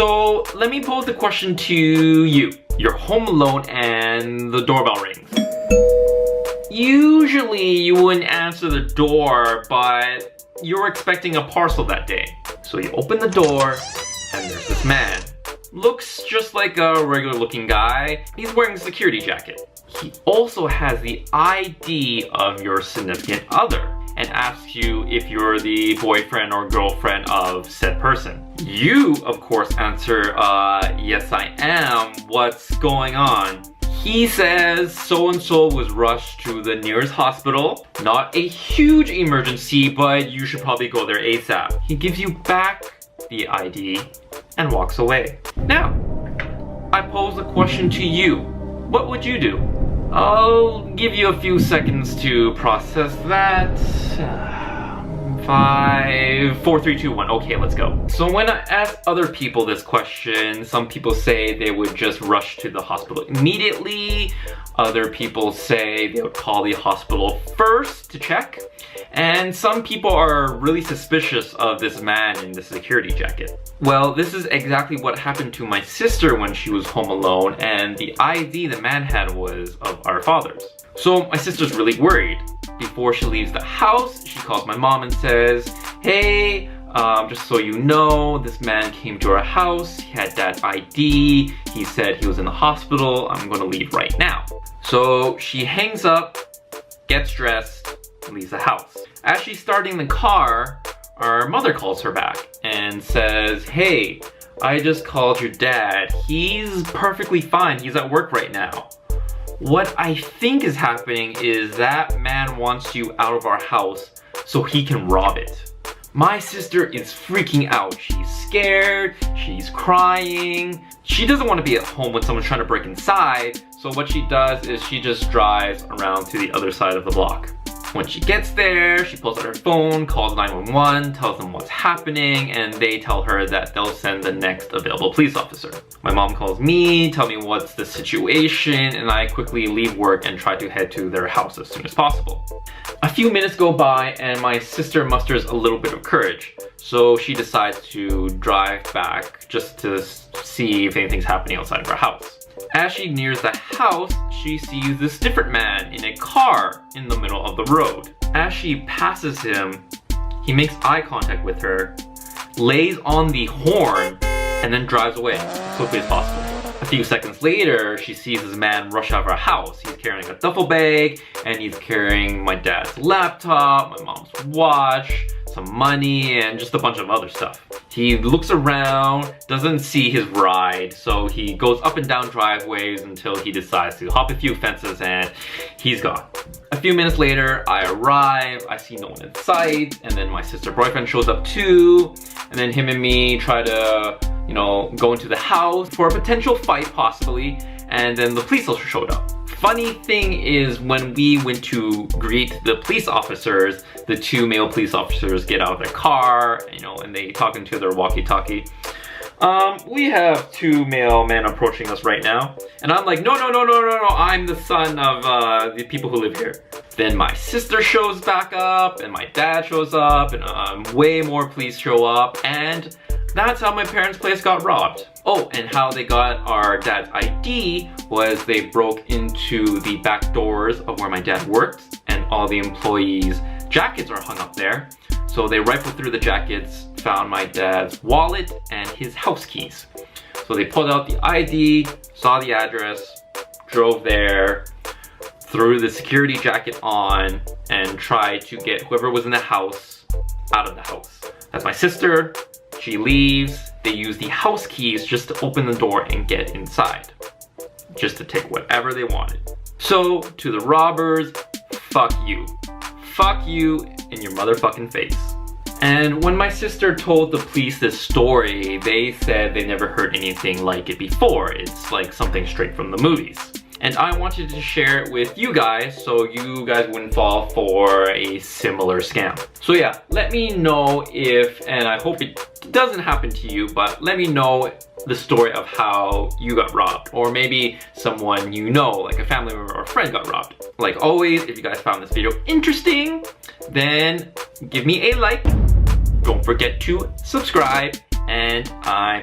So let me pose the question to you. You're home alone and the doorbell rings. Usually you wouldn't answer the door, but you're expecting a parcel that day. So you open the door and there's this man. Looks just like a regular looking guy. He's wearing a security jacket. He also has the ID of your significant other and asks you if you're the boyfriend or girlfriend of said person. You, of course, answer, yes I am. What's going on? He says so-and-so was rushed to the nearest hospital. Not a huge emergency, but you should probably go there ASAP. He gives you back the ID and walks away. Now, I pose a question to you. What would you do? I'll give you a few seconds to process that. 5, 4, 3, 2, 1. Okay, let's go. So when I ask other people this question, some people say they would just rush to the hospital immediately. Other people say they would call the hospital first to check. And some people are really suspicious of this man in the security jacket. Well, this is exactly what happened to my sister when she was home alone, and the ID the man had was of our father's. So my sister's really worried. Before she leaves the house, she calls my mom and says, hey, just so you know, this man came to our house, he had dad's ID, he said he was in the hospital, I'm gonna leave right now. So she hangs up, gets dressed, and leaves the house. As she's starting the car, our mother calls her back and says, hey, I just called your dad, he's perfectly fine, he's at work right now. What I think is happening is that man wants you out of our house so he can rob it. My sister is freaking out. She's scared, she's crying. She doesn't want to be at home when someone's trying to break inside, so what she does is she just drives around to the other side of the block. When she gets there, she pulls out her phone, calls 911, tells them what's happening, and they tell her that they'll send the next available police officer. My mom calls me, tell me what's the situation, and I quickly leave work and try to head to their house as soon as possible. A few minutes go by and my sister musters a little bit of courage, so she decides to drive back just to see if anything's happening outside of her house. As she nears the house, she sees this different man in a car in the middle of the road. As she passes him, he makes eye contact with her, lays on the horn, and then drives away as quickly as possible. A few seconds later, she sees this man rush out of our house. He's carrying a duffel bag, and he's carrying my dad's laptop, my mom's watch, some money, and just a bunch of other stuff. He looks around, doesn't see his ride, so he goes up and down driveways until he decides to hop a few fences and he's gone. A few minutes later, I arrive, I see no one in sight, and then my sister's boyfriend shows up too, and then him and me try to, go into the house for a potential fight possibly, and then the police also showed up. Funny thing is, when we went to greet the police officers, the two male police officers get out of their car, and they talk into their walkie-talkie. We have two male men approaching us right now. And I'm like, no, I'm the son of the people who live here. Then my sister shows back up, and my dad shows up, and way more police show up, and that's how my parents' place got robbed. Oh, and how they got our dad's ID was they broke into the back doors of where my dad worked, and all the employees' jackets are hung up there. So they rifled through the jackets, found my dad's wallet and his house keys. So they pulled out the ID, saw the address, drove there, threw the security jacket on, and tried to get whoever was in the house out of the house. That's my sister. She leaves. They use the house keys just to open the door and get inside. Just to take whatever they wanted. So, to the robbers, fuck you. Fuck you in your motherfucking face. And when my sister told the police this story, they said they never heard anything like it before. It's like something straight from the movies. And I wanted to share it with you guys so you guys wouldn't fall for a similar scam. So yeah, let me know if, and I hope it doesn't happen to you, but let me know the story of how you got robbed, or maybe someone you know, like a family member or a friend got robbed. Like always, if you guys found this video interesting, then give me a like, don't forget to subscribe, and I'm